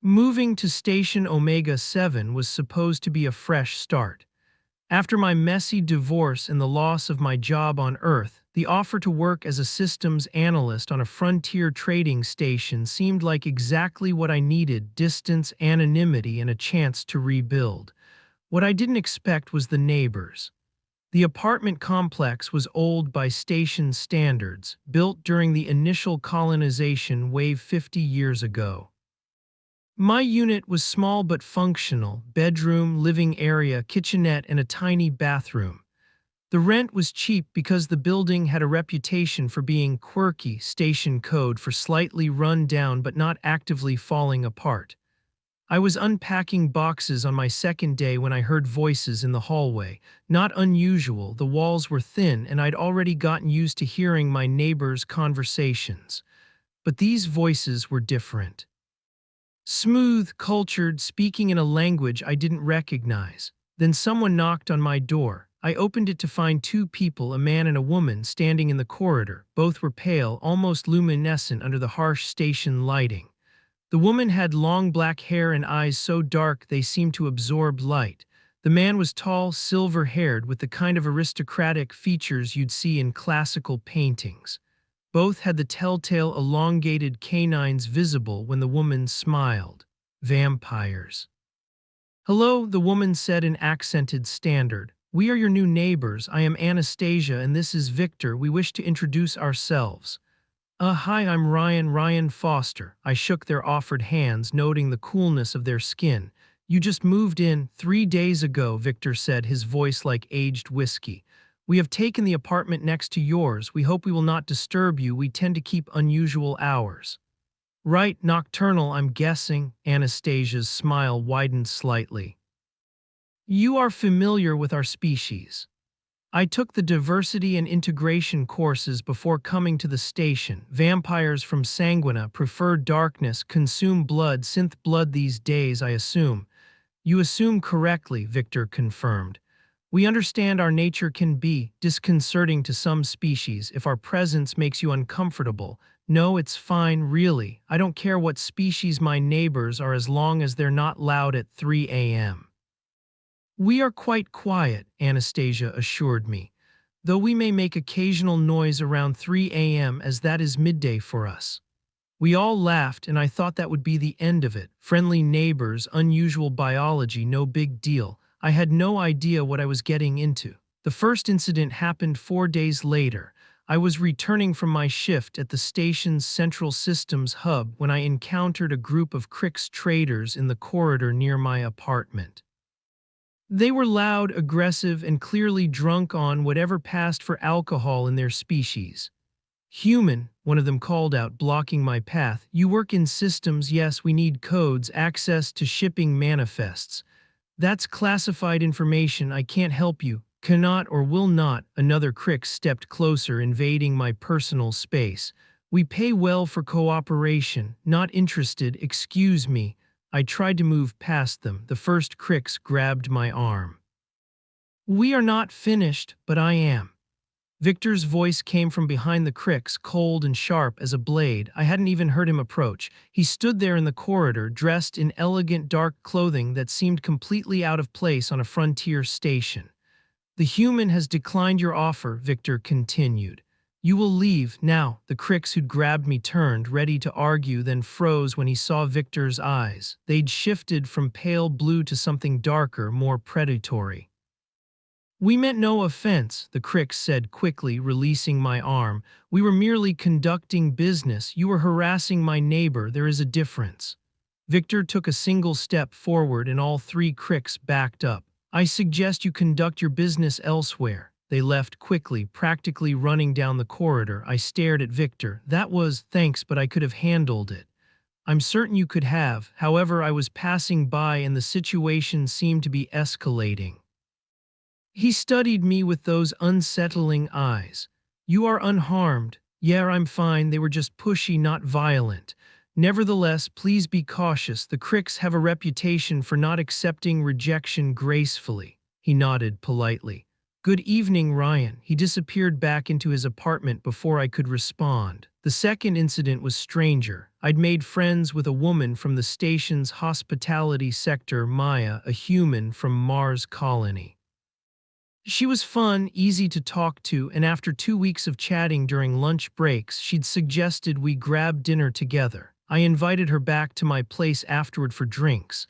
Moving to Station Omega 7 was supposed to be a fresh start. After my messy divorce and the loss of my job on Earth, the offer to work as a systems analyst on a frontier trading station seemed like exactly what I needed: distance, anonymity, and a chance to rebuild. What I didn't expect was the neighbors. The apartment complex was old by station standards, built during the initial colonization wave 50 years ago. My unit was small but functional: bedroom, living area, kitchenette, and a tiny bathroom. The rent was cheap because the building had a reputation for being quirky, station code for slightly run down but not actively falling apart. I was unpacking boxes on my second day when I heard voices in the hallway. Not unusual, the walls were thin and I'd already gotten used to hearing my neighbors' conversations. But these voices were different. Smooth, cultured, speaking in a language I didn't recognize. Then someone knocked on my door. I opened it to find two people, a man and a woman, standing in the corridor. Both were pale, almost luminescent under the harsh station lighting. The woman had long black hair and eyes so dark they seemed to absorb light. The man was tall, silver-haired, with the kind of aristocratic features you'd see in classical paintings. Both had the telltale elongated canines visible when the woman smiled. Vampires. "Hello," the woman said in accented standard. "We are your new neighbors. I am Anastasia and this is Victor. We wish to introduce ourselves." Hi, I'm Ryan Foster." I shook their offered hands, noting the coolness of their skin. "You just moved in 3 days ago," Victor said, his voice like aged whiskey. "We have taken the apartment next to yours. We hope we will not disturb you. We tend to keep unusual hours." "Right, nocturnal, I'm guessing." Anastasia's smile widened slightly. "You are familiar with our species." I took the diversity and integration courses before coming to the station. Vampires from Sanguina prefer darkness, consume blood, synth blood these days, I assume. "You assume correctly," Victor confirmed. "We understand our nature can be disconcerting to some species if our presence makes you uncomfortable. No, it's fine, really. I don't care what species my neighbors are as long as they're not loud at 3 a.m. "We are quite quiet," Anastasia assured me, "though we may make occasional noise around 3 a.m. as that is midday for us." We all laughed, and I thought that would be the end of it. Friendly neighbors, unusual biology, no big deal. I had no idea what I was getting into. The first incident happened 4 days later. I was returning from my shift at the station's central systems hub when I encountered a group of Crix traders in the corridor near my apartment. They were loud, aggressive, and clearly drunk on whatever passed for alcohol in their species. "Human," one of them called out, blocking my path. "You work in systems? Yes, we need codes, access to shipping manifests." "That's classified information. I can't help you." "Cannot or will not." Another Crix stepped closer, invading my personal space. "We pay well for cooperation. Not interested." "Excuse me." I tried to move past them. The first Crix grabbed my arm. "We are not finished, but I am." Victor's voice came from behind the Crix, cold and sharp as a blade. I hadn't even heard him approach. He stood there in the corridor, dressed in elegant dark clothing that seemed completely out of place on a frontier station. "The human has declined your offer," Victor continued. "You will leave now." The Crix who'd grabbed me turned, ready to argue, then froze when he saw Victor's eyes. They'd shifted from pale blue to something darker, more predatory. "We meant no offense," the Crix said quickly, releasing my arm. "We were merely conducting business. You were harassing my neighbor. There is a difference." Victor took a single step forward and all three Crix backed up. "I suggest you conduct your business elsewhere." They left quickly, practically running down the corridor. I stared at Victor. "That was, thanks, but I could have handled it." "I'm certain you could have." However, I was passing by and the situation seemed to be escalating. He studied me with those unsettling eyes. "You are unharmed." "Yeah, I'm fine. They were just pushy, not violent." "Nevertheless, please be cautious. The Crix have a reputation for not accepting rejection gracefully." He nodded politely. "Good evening, Ryan." He disappeared back into his apartment before I could respond. The second incident was stranger. I'd made friends with a woman from the station's hospitality sector, Maya, a human from Mars Colony. She was fun, easy to talk to, and after 2 weeks of chatting during lunch breaks, she'd suggested we grab dinner together. I invited her back to my place afterward for drinks.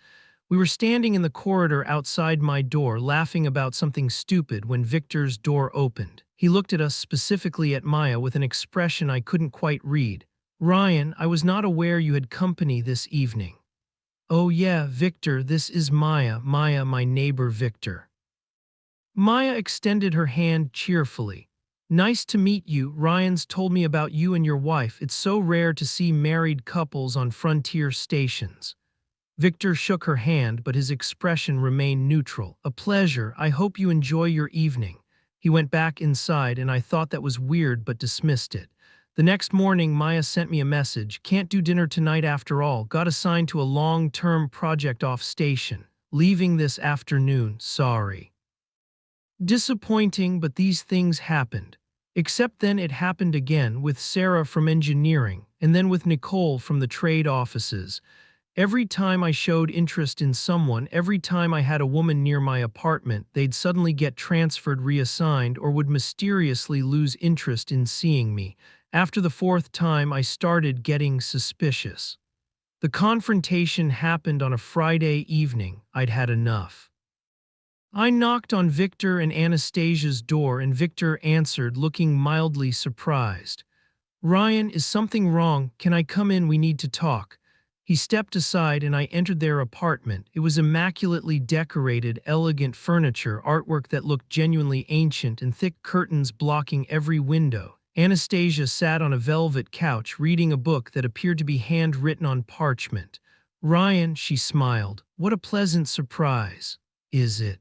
We were standing in the corridor outside my door, laughing about something stupid when Victor's door opened. He looked at us, specifically at Maya, with an expression I couldn't quite read. "Ryan, I was not aware you had company this evening." "Oh yeah, Victor, this is Maya, my neighbor Victor." Maya extended her hand cheerfully. "Nice to meet you. Ryan's told me about you and your wife. It's so rare to see married couples on frontier stations." Victor shook her hand, but his expression remained neutral. "A pleasure. I hope you enjoy your evening." He went back inside, and I thought that was weird but dismissed it. The next morning, Maya sent me a message. "Can't do dinner tonight after all. Got assigned to a long-term project off station. Leaving this afternoon. Sorry." Disappointing, but these things happened. Except then it happened again with Sarah from engineering, and then with Nicole from the trade offices. Every time I showed interest in someone, every time I had a woman near my apartment, they'd suddenly get transferred, reassigned, or would mysteriously lose interest in seeing me. After the fourth time, I started getting suspicious. The confrontation happened on a Friday evening. I'd had enough. I knocked on Victor and Anastasia's door, and Victor answered, looking mildly surprised. "Ryan, is something wrong? Can I come in? We need to talk." He stepped aside and I entered their apartment. It was immaculately decorated, elegant furniture, artwork that looked genuinely ancient, and thick curtains blocking every window. Anastasia sat on a velvet couch reading a book that appeared to be handwritten on parchment. "Ryan," she smiled, "what a pleasant surprise." "Is it?"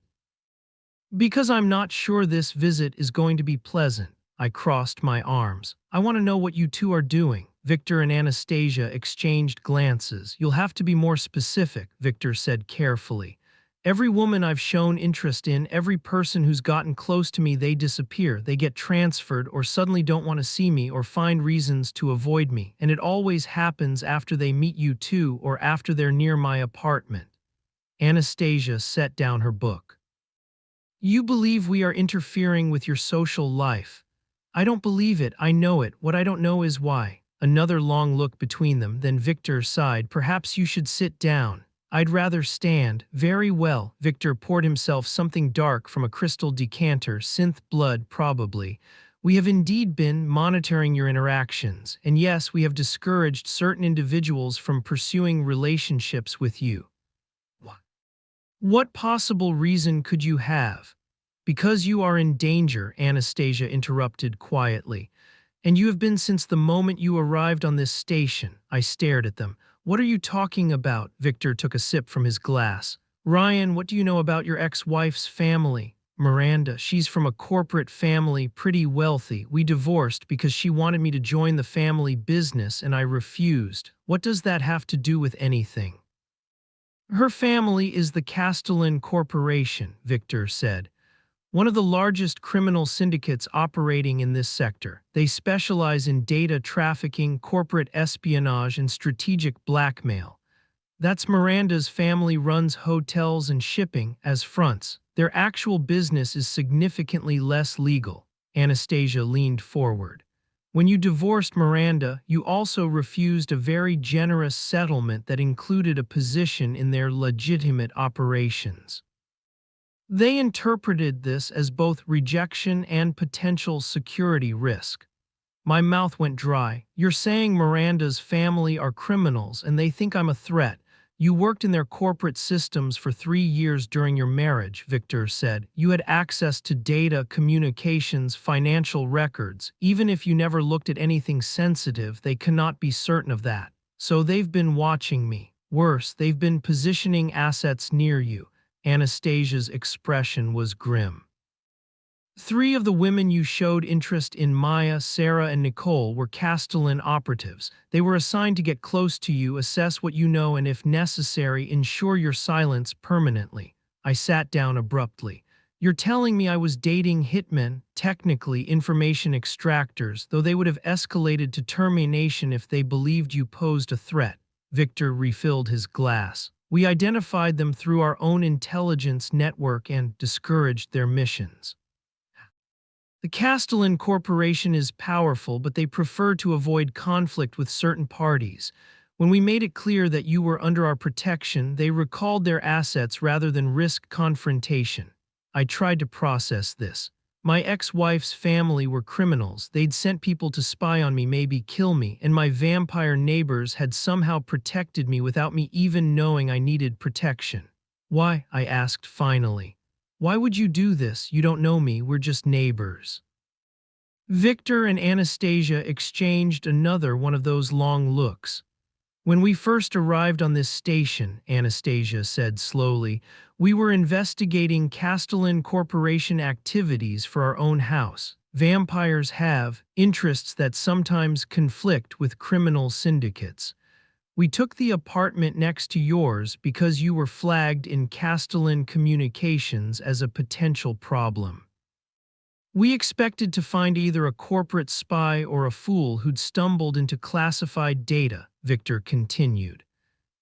"Because I'm not sure this visit is going to be pleasant." I crossed my arms. "I want to know what you two are doing." Victor and Anastasia exchanged glances. "You'll have to be more specific," Victor said carefully. "Every woman I've shown interest in, every person who's gotten close to me, they disappear. They get transferred or suddenly don't want to see me or find reasons to avoid me. And it always happens after they meet you two or after they're near my apartment." Anastasia set down her book. "You believe we are interfering with your social life." "I don't believe it. I know it. What I don't know is why." Another long look between them, then Victor sighed. "Perhaps you should sit down." "I'd rather stand." "Very well." Victor poured himself something dark from a crystal decanter. "Synth blood, probably. We have indeed been monitoring your interactions, and yes, we have discouraged certain individuals from pursuing relationships with you." "What possible reason could you have?" "Because you are in danger," Anastasia interrupted quietly. "And you have been since the moment you arrived on this station." I stared at them. "What are you talking about?" Victor took a sip from his glass. "Ryan, what do you know about your ex-wife's family?" "Miranda, she's from a corporate family, pretty wealthy. We divorced because she wanted me to join the family business and I refused." "What does that have to do with anything?" "Her family is the Castellan Corporation," Victor said. "One of the largest criminal syndicates operating in this sector. They specialize in data trafficking, corporate espionage, and strategic blackmail. That's Miranda's family runs hotels and shipping as fronts. Their actual business is significantly less legal." Anastasia leaned forward. "When you divorced Miranda, you also refused a very generous settlement that included a position in their legitimate operations. They interpreted this as both rejection and potential security risk." My mouth went dry. "You're saying Miranda's family are criminals and they think I'm a threat? You worked in their corporate systems for 3 years during your marriage," Victor said. "You had access to data, communications, financial records. Even if you never looked at anything sensitive, they cannot be certain of that. So they've been watching me. Worse, they've been positioning assets near you." Anastasia's expression was grim. "3 of the women you showed interest in, Maya, Sarah, and Nicole, were Castellan operatives. They were assigned to get close to you, assess what you know, and if necessary, ensure your silence permanently." I sat down abruptly. You're telling me I was dating hitmen, technically information extractors, though they would have escalated to termination if they believed you posed a threat. Victor refilled his glass. We identified them through our own intelligence network and discouraged their missions. The Castellan Corporation is powerful, but they prefer to avoid conflict with certain parties. When we made it clear that you were under our protection, they recalled their assets rather than risk confrontation. I tried to process this. My ex-wife's family were criminals. They'd sent people to spy on me, maybe kill me, and my vampire neighbors had somehow protected me without me even knowing I needed protection. Why? I asked finally. Why would you do this? You don't know me, we're just neighbors. Victor and Anastasia exchanged another one of those long looks. When we first arrived on this station, Anastasia said slowly, we were investigating Castellan Corporation activities for our own house. Vampires have interests that sometimes conflict with criminal syndicates. We took the apartment next to yours because you were flagged in Castellan Communications as a potential problem. We expected to find either a corporate spy or a fool who'd stumbled into classified data, Victor continued.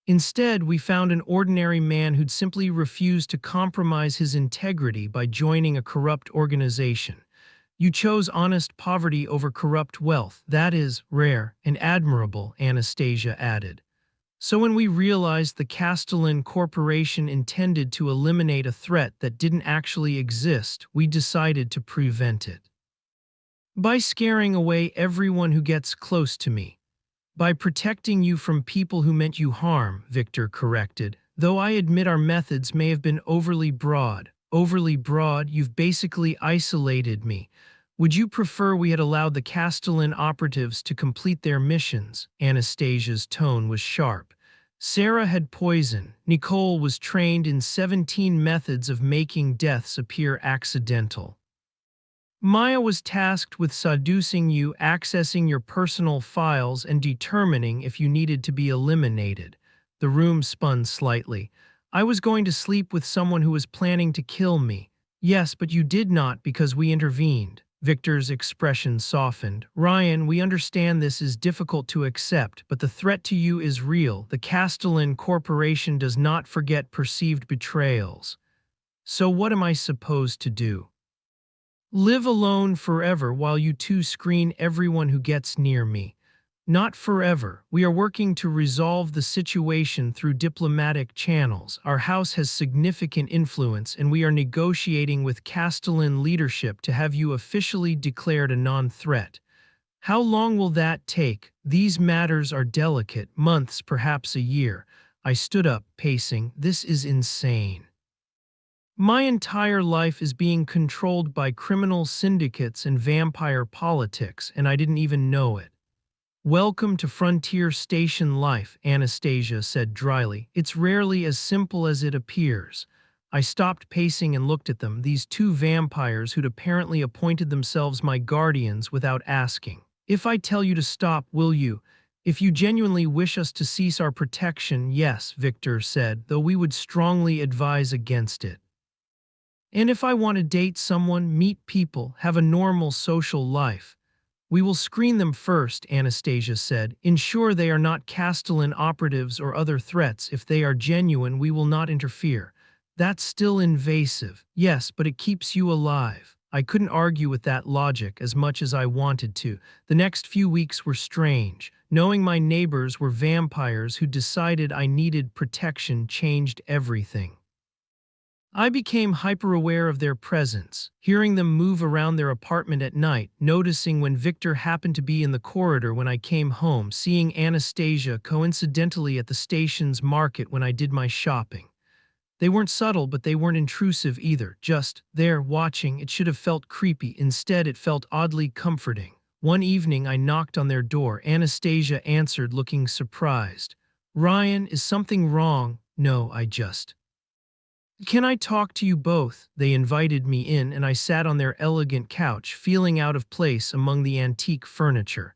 Instead, we found an ordinary man who'd simply refused to compromise his integrity by joining a corrupt organization. You chose honest poverty over corrupt wealth. That is rare and admirable, Anastasia added. So when we realized the Castellan Corporation intended to eliminate a threat that didn't actually exist, we decided to prevent it. By scaring away everyone who gets close to me. By protecting you from people who meant you harm, Victor corrected. Though I admit our methods may have been overly broad. Overly broad, you've basically isolated me. Would you prefer we had allowed the Castellan operatives to complete their missions? Anastasia's tone was sharp. Sarah had poison. Nicole was trained in 17 methods of making deaths appear accidental. Maya was tasked with seducing you, accessing your personal files, and determining if you needed to be eliminated. The room spun slightly. I was going to sleep with someone who was planning to kill me. Yes, but you did not because we intervened. Victor's expression softened. Ryan, we understand this is difficult to accept, but the threat to you is real. The Castellan Corporation does not forget perceived betrayals. So what am I supposed to do? Live alone forever while you two screen everyone who gets near me. Not forever. We are working to resolve the situation through diplomatic channels. Our house has significant influence, and we are negotiating with Castellan leadership to have you officially declared a non-threat. How long will that take? These matters are delicate, months, perhaps a year. I stood up, pacing. This is insane. My entire life is being controlled by criminal syndicates and vampire politics, and I didn't even know it. Welcome to Frontier Station life, Anastasia said dryly. It's rarely as simple as it appears. I stopped pacing and looked at them, these two vampires who'd apparently appointed themselves my guardians without asking. If I tell you to stop, will you? If you genuinely wish us to cease our protection, yes, Victor said, though we would strongly advise against it. And if I want to date someone, meet people, have a normal social life, we will screen them first, Anastasia said. Ensure they are not Castellan operatives or other threats. If they are genuine, we will not interfere. That's still invasive. Yes, but it keeps you alive. I couldn't argue with that logic as much as I wanted to. The next few weeks were strange. Knowing my neighbors were vampires who decided I needed protection changed everything. I became hyper-aware of their presence, hearing them move around their apartment at night, noticing when Victor happened to be in the corridor when I came home, seeing Anastasia coincidentally at the station's market when I did my shopping. They weren't subtle, but they weren't intrusive either, just there, watching. It should have felt creepy. Instead, it felt oddly comforting. One evening, I knocked on their door. Anastasia answered, looking surprised. Ryan, is something wrong? No, I just... Can I talk to you both? They invited me in, and I sat on their elegant couch, feeling out of place among the antique furniture.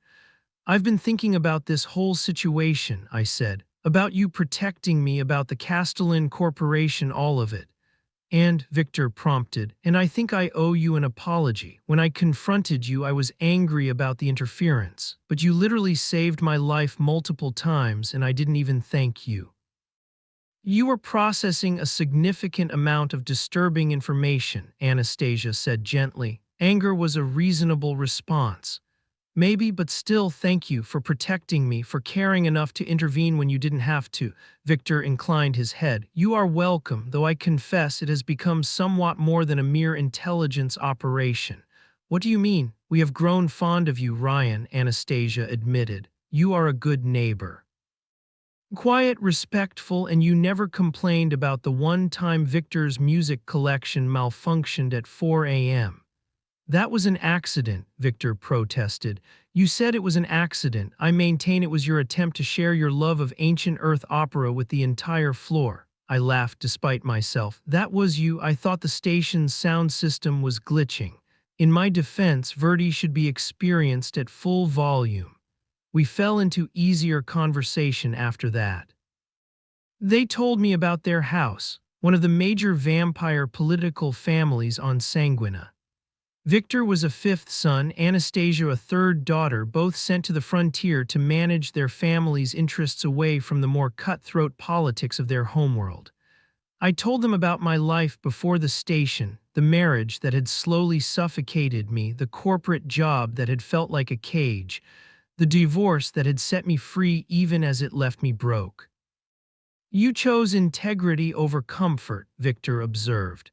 I've been thinking about this whole situation, I said. About you protecting me, about the Castellan Corporation, all of it. And, Victor prompted, and I think I owe you an apology. When I confronted you, I was angry about the interference, but you literally saved my life multiple times and I didn't even thank you. You were processing a significant amount of disturbing information, Anastasia said gently. Anger was a reasonable response. Maybe, but still, thank you for protecting me, for caring enough to intervene when you didn't have to. Victor inclined his head. You are welcome, though I confess it has become somewhat more than a mere intelligence operation. What do you mean? We have grown fond of you, Ryan, Anastasia admitted. You are a good neighbor. Quiet, respectful, and you never complained about the one time Victor's music collection malfunctioned at 4 a.m. That was an accident, Victor protested. You said it was an accident. I maintain it was your attempt to share your love of ancient Earth opera with the entire floor. I laughed despite myself. That was you. I thought the station's sound system was glitching. In my defense, Verdi should be experienced at full volume. We fell into easier conversation after that. They told me about their house, one of the major vampire political families on Sanguina. Victor was a fifth son, Anastasia a third daughter, both sent to the frontier to manage their family's interests away from the more cutthroat politics of their homeworld. I told them about my life before the station, the marriage that had slowly suffocated me, the corporate job that had felt like a cage, the divorce that had set me free even as it left me broke. You chose integrity over comfort, Victor observed.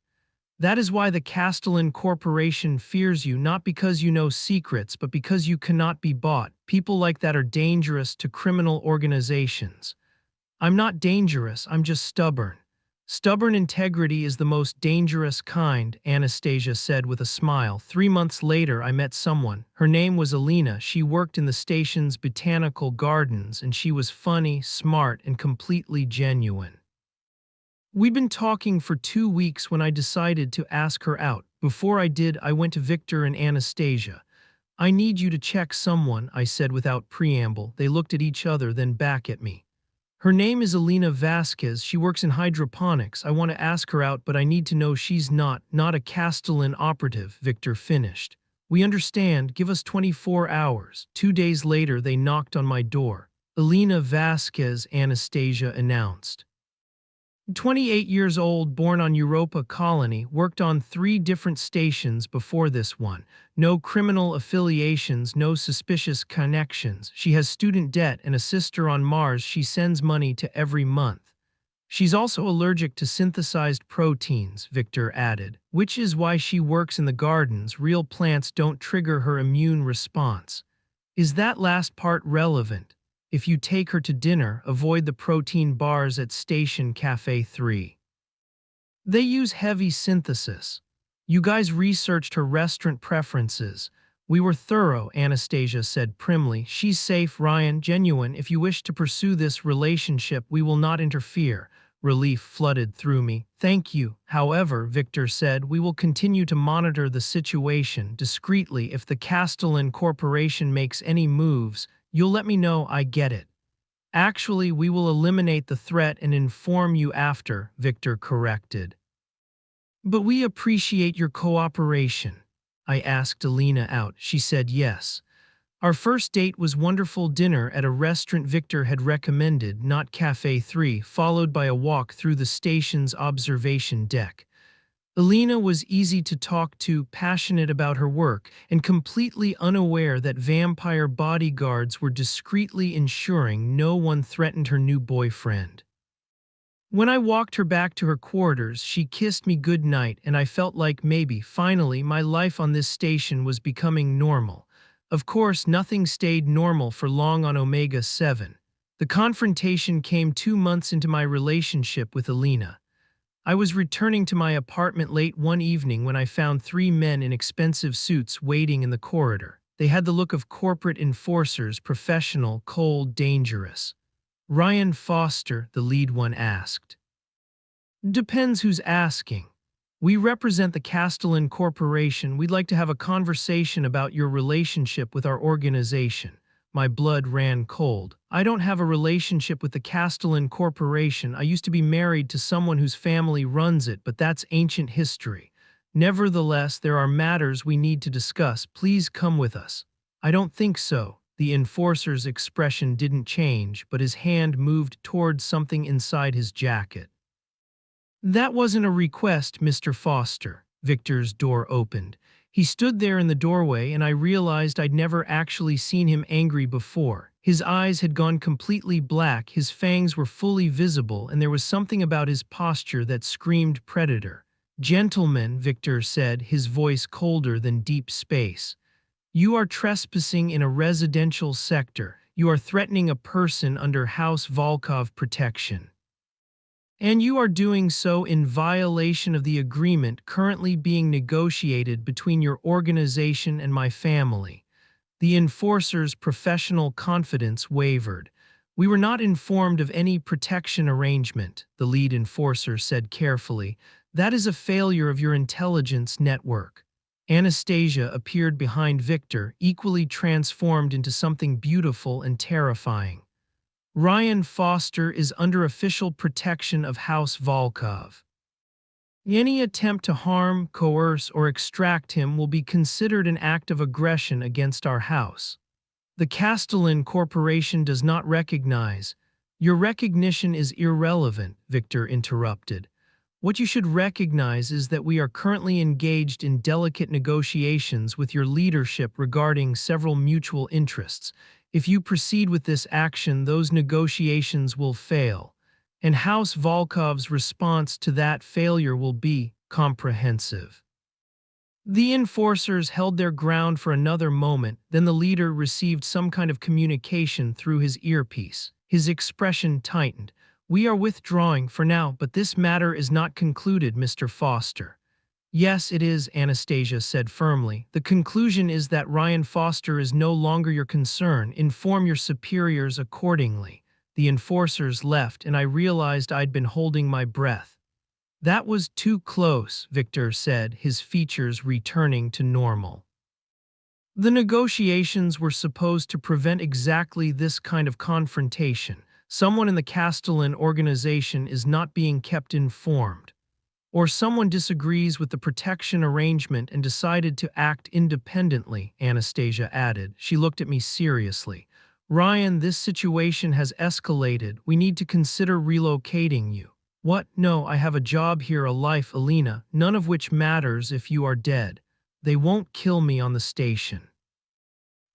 That is why the Castellan Corporation fears you, not because you know secrets, but because you cannot be bought. People like that are dangerous to criminal organizations. I'm not dangerous, I'm just stubborn. Stubborn integrity is the most dangerous kind, Anastasia said with a smile. 3 months later, I met someone. Her name was Alina. She worked in the station's botanical gardens, and she was funny, smart, and completely genuine. We'd been talking for 2 weeks when I decided to ask her out. Before I did, I went to Victor and Anastasia. I need you to check someone, I said without preamble. They looked at each other, then back at me. Her name is Elena Vasquez. She works in hydroponics. I want to ask her out, but I need to know she's not a Castellan operative, Victor finished. We understand. Give us 24 hours. 2 days later, they knocked on my door. Elena Vasquez, Anastasia announced. 28 years old, born on Europa Colony, worked on 3 different stations before this one. No criminal affiliations, no suspicious connections. She has student debt and a sister on Mars she sends money to every month. She's also allergic to synthesized proteins, Victor added, which is why she works in the gardens. Real plants don't trigger her immune response. Is that last part relevant? If you take her to dinner, avoid the protein bars at Station Cafe 3. They use heavy synthesis. You guys researched her restaurant preferences. We were thorough, Anastasia said primly. She's safe, Ryan, genuine. If you wish to pursue this relationship, we will not interfere. Relief flooded through me. Thank you. However, Victor said, we will continue to monitor the situation discreetly. If the Castellan Corporation makes any moves, you'll let me know. I get it. Actually, we will eliminate the threat and inform you after, Victor corrected. But we appreciate your cooperation. I asked Alina out. She said yes. Our first date was wonderful, dinner at a restaurant Victor had recommended, not Cafe 3, followed by a walk through the station's observation deck. Alina was easy to talk to, passionate about her work, and completely unaware that vampire bodyguards were discreetly ensuring no one threatened her new boyfriend. When I walked her back to her quarters, she kissed me goodnight, and I felt like maybe, finally, my life on this station was becoming normal. Of course, nothing stayed normal for long on Omega 7. The confrontation came 2 months into my relationship with Alina. I was returning to my apartment late one evening when I found 3 men in expensive suits waiting in the corridor. They had the look of corporate enforcers, professional, cold, dangerous. Ryan Foster, the lead one asked. Depends who's asking. We represent the Castellan Corporation. We'd like to have a conversation about your relationship with our organization. My blood ran cold. I don't have a relationship with the Castellan Corporation. I used to be married to someone whose family runs it, but that's ancient history. Nevertheless, there are matters we need to discuss. Please come with us. I don't think so. The enforcer's expression didn't change, but his hand moved towards something inside his jacket. That wasn't a request, Mr. Foster. Victor's door opened. He stood there in the doorway, and I realized I'd never actually seen him angry before. His eyes had gone completely black, his fangs were fully visible, and there was something about his posture that screamed predator. Gentlemen, Victor said, his voice colder than deep space. You are trespassing in a residential sector. You are threatening a person under House Volkov protection. And you are doing so in violation of the agreement currently being negotiated between your organization and my family. The enforcer's professional confidence wavered. We were not informed of any protection arrangement, the lead enforcer said carefully. That is a failure of your intelligence network. Anastasia appeared behind Victor, equally transformed into something beautiful and terrifying. Ryan Foster is under official protection of House Volkov. Any attempt to harm, coerce, or extract him will be considered an act of aggression against our house. The Castellan Corporation does not recognize. Your recognition is irrelevant, Victor interrupted. What you should recognize is that we are currently engaged in delicate negotiations with your leadership regarding several mutual interests. If you proceed with this action, those negotiations will fail, and House Volkov's response to that failure will be comprehensive. The enforcers held their ground for another moment, then the leader received some kind of communication through his earpiece. His expression tightened. We are withdrawing for now, but this matter is not concluded, Mr. Foster. Yes, it is, Anastasia said firmly. The conclusion is that Ryan Foster is no longer your concern. Inform your superiors accordingly. The enforcers left, and I realized I'd been holding my breath. That was too close, Victor said, his features returning to normal. The negotiations were supposed to prevent exactly this kind of confrontation. Someone in the Castellan organization is not being kept informed. Or someone disagrees with the protection arrangement and decided to act independently, Anastasia added. She looked at me seriously. Ryan, this situation has escalated. We need to consider relocating you. What? No, I have a job here, a life, Alina, none of which matters if you are dead. They won't kill me on the station.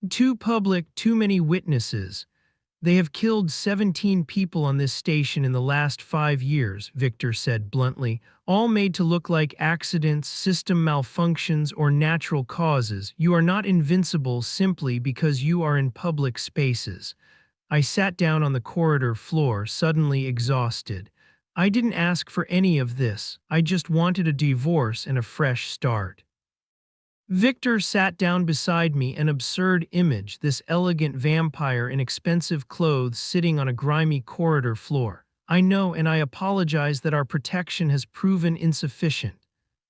Too public, too many witnesses. They have killed 17 people on this station in the last 5 years, Victor said bluntly, all made to look like accidents, system malfunctions, or natural causes. You are not invincible simply because you are in public spaces. I sat down on the corridor floor, suddenly exhausted. I didn't ask for any of this. I just wanted a divorce and a fresh start. Victor sat down beside me, an absurd image, this elegant vampire in expensive clothes sitting on a grimy corridor floor. I know, and I apologize that our protection has proven insufficient.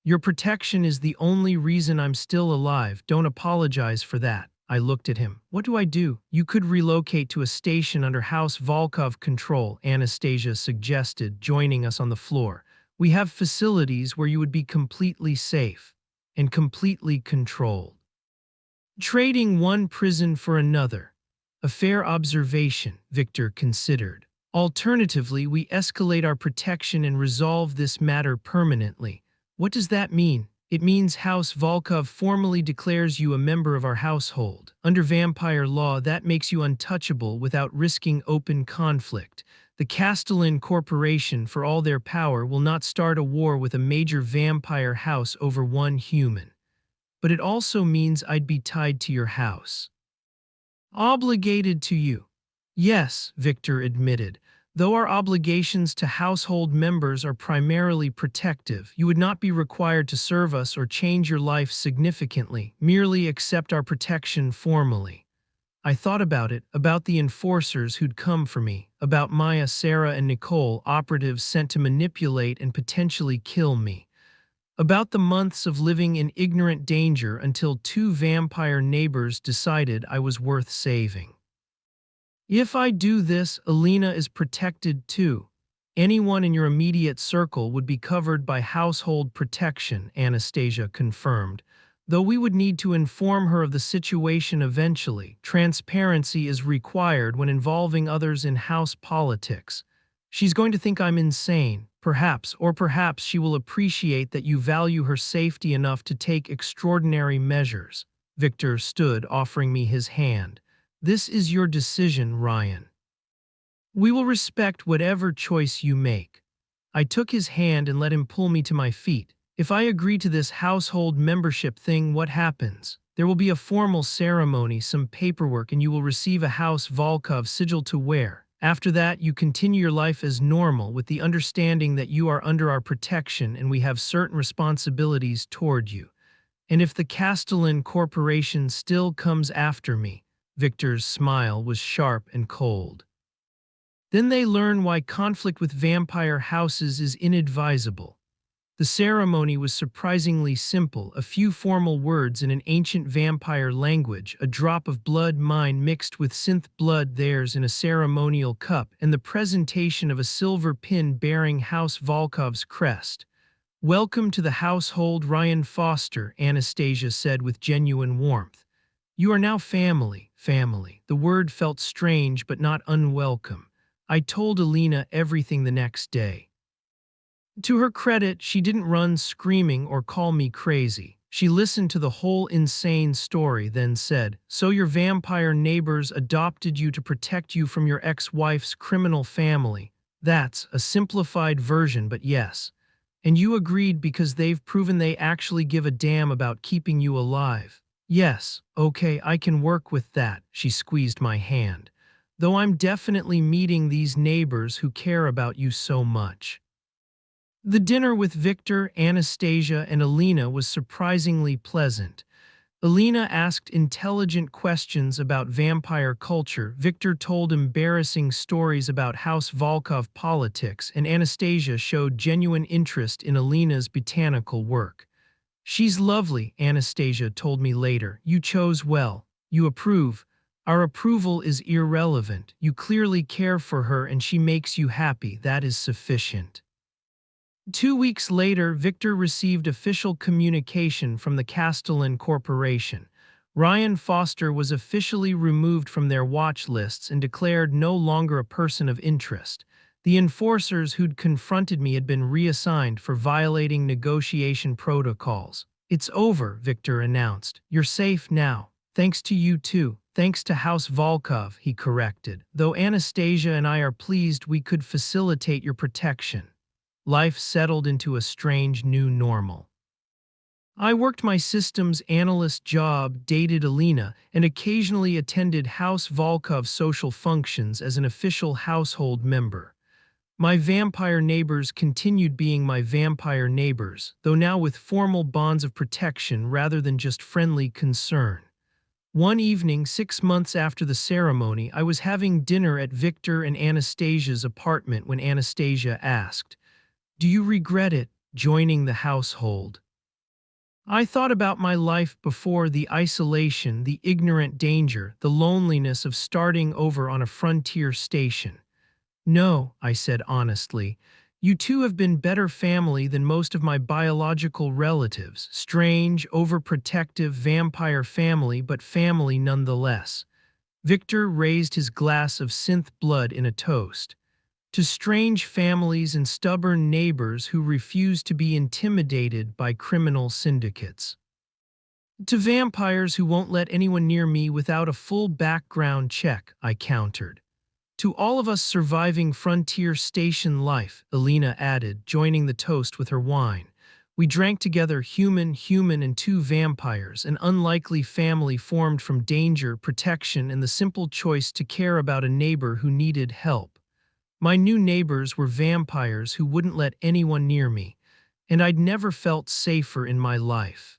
Your protection is the only reason I'm still alive. Don't apologize for that. I looked at him. What do I do? You could relocate to a station under House Volkov control, Anastasia suggested, joining us on the floor. We have facilities where you would be completely safe and completely controlled. Trading one prison for another. A fair observation, Victor considered. Alternatively, we escalate our protection and resolve this matter permanently. What does that mean? It means House Volkov formally declares you a member of our household. Under vampire law, that makes you untouchable without risking open conflict. The Castellan Corporation, for all their power, will not start a war with a major vampire house over one human. But it also means I'd be tied to your house. Obligated to you. Yes, Victor admitted. Though our obligations to household members are primarily protective, you would not be required to serve us or change your life significantly, merely accept our protection formally. I thought about it, about the enforcers who'd come for me, about Maya, Sarah, and Nicole, operatives sent to manipulate and potentially kill me. About the months of living in ignorant danger until 2 vampire neighbors decided I was worth saving. If I do this, Alina is protected too. Anyone in your immediate circle would be covered by household protection, Anastasia confirmed. Though we would need to inform her of the situation eventually, transparency is required when involving others in house politics. She's going to think I'm insane, perhaps, or perhaps she will appreciate that you value her safety enough to take extraordinary measures. Victor stood, offering me his hand. This is your decision, Ryan. We will respect whatever choice you make. I took his hand and let him pull me to my feet. If I agree to this household membership thing, what happens? There will be a formal ceremony, some paperwork, and you will receive a House Volkov sigil to wear. After that, you continue your life as normal with the understanding that you are under our protection and we have certain responsibilities toward you. And if the Castellan Corporation still comes after me, Victor's smile was sharp and cold. Then they learn why conflict with vampire houses is inadvisable. The ceremony was surprisingly simple, a few formal words in an ancient vampire language, a drop of blood mine mixed with synth blood theirs in a ceremonial cup, and the presentation of a silver pin bearing House Volkov's crest. "Welcome to the household, Ryan Foster," Anastasia said with genuine warmth. "You are now family, family." The word felt strange but not unwelcome. I told Alina everything the next day. To her credit, she didn't run screaming or call me crazy. She listened to the whole insane story, then said, "So your vampire neighbors adopted you to protect you from your ex-wife's criminal family. That's a simplified version, but yes. And you agreed because they've proven they actually give a damn about keeping you alive." "Yes, okay, I can work with that." She squeezed my hand. "Though I'm definitely meeting these neighbors who care about you so much." The dinner with Victor, Anastasia, and Alina was surprisingly pleasant. Alina asked intelligent questions about vampire culture, Victor told embarrassing stories about House Volkov politics, and Anastasia showed genuine interest in Alina's botanical work. "She's lovely," Anastasia told me later. "You chose well. You approve. Our approval is irrelevant. You clearly care for her and she makes you happy. That is sufficient." 2 weeks later, Victor received official communication from the Castellan Corporation. Ryan Foster was officially removed from their watch lists and declared no longer a person of interest. The enforcers who'd confronted me had been reassigned for violating negotiation protocols. "It's over," Victor announced. "You're safe now. Thanks to you too. Thanks to House Volkov," he corrected. "Though Anastasia and I are pleased we could facilitate your protection." Life settled into a strange new normal. I worked my systems analyst job, dated Alina, and occasionally attended House Volkov social functions as an official household member. My vampire neighbors continued being my vampire neighbors, though now with formal bonds of protection rather than just friendly concern. One evening, 6 months after the ceremony, I was having dinner at Victor and Anastasia's apartment when Anastasia asked, "Do you regret it, joining the household?" I thought about my life before, the isolation, the ignorant danger, the loneliness of starting over on a frontier station. "No," I said honestly. "You two have been better family than most of my biological relatives. Strange, overprotective vampire family, but family nonetheless." Victor raised his glass of synth blood in a toast. "To strange families and stubborn neighbors who refuse to be intimidated by criminal syndicates. To vampires who won't let anyone near me without a full background check," I countered. "To all of us surviving frontier station life," Alina added, joining the toast with her wine. We drank together, human, and two vampires, an unlikely family formed from danger, protection, and the simple choice to care about a neighbor who needed help. My new neighbors were vampires who wouldn't let anyone near me, and I'd never felt safer in my life.